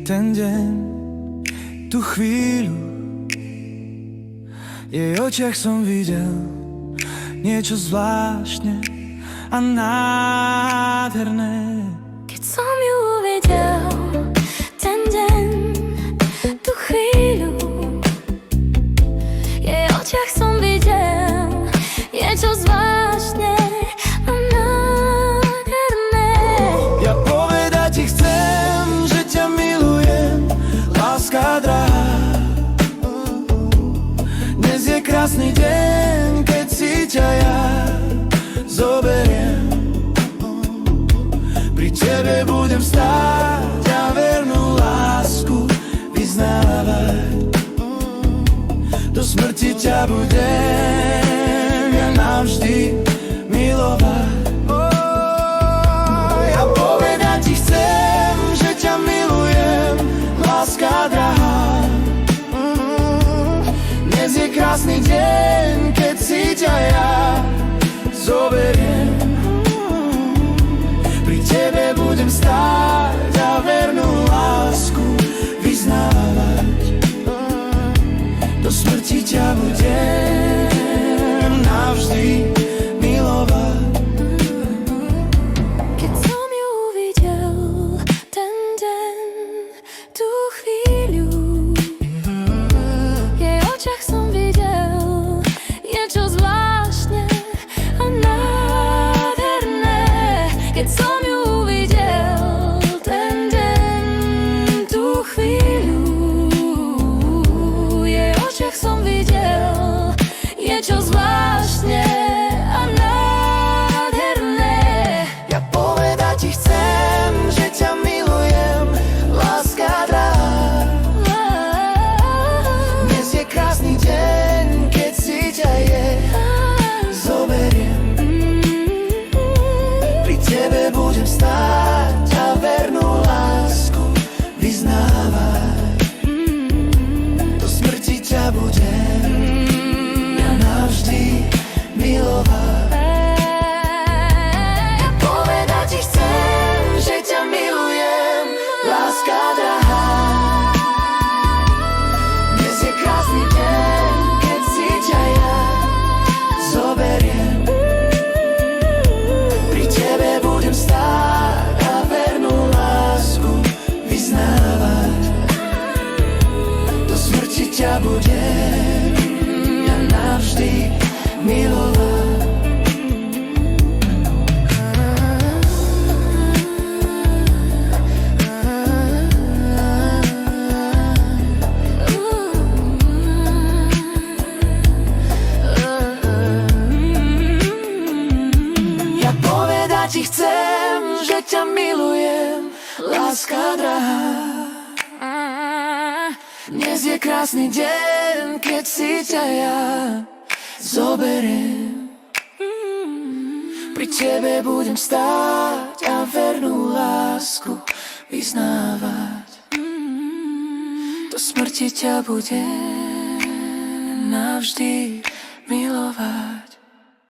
ten deň, tú chvíľu. V jej očiach som videl niečo zvláštne a nádherné. Keď som ju uvidel, ten deň, tú chvíľu, v jej očiach som videl niečo zvláštne a nádherné. Ja povedať ti chcem, že ťa milujem, láska drahá. Dnes je krásny deň, keď si ťa ja zoberiem. Pri tebe budem stáť a vernú lásku vyznávať. Do smrti ťa budem ja navždy milovať. Ja povedať ti chcem, že ťa milujem, láska drahá. Dnes je krásny deň, keď si ťa ja zoberiem. Pri tebe budem stáť a vernú lásku vyznávať. Do smrti ťa budem navždy milovať. Keď som ju uvidel, ten deň, tú chvíľu, v jej očiach som videl niečo zvláštne a nádherné. Keď som ju uvidel, ten deň, tú chvíľu, v jej očiach som videl niečo zvláštne a nádherné. Ja povedať ti chcem, že ťa milujem, láska drahá. Dnes je krásny deň, keď si ťa zoberiem. Pri tebe budem stáť a vernú lásku vyznávať. Do smrti ťa budem ja navždy milovať. Ja povedať ti chcem, že ťa milujem, láska drahá. Dnes je krásny deň, keď si ťa ja zoberiem. Pri tebe budem stáť a vernú lásku vyznávať. Do smrti ťa budem ja navždy milovať. Ja povedať ti chcem, že ťa milujem, láska drahá. Dnes je krásny deň, keď si ťa ja zoberiem. Pri tebe budem stáť a vernú lásku vyznávať. Do smrti ťa budem navždy milovať.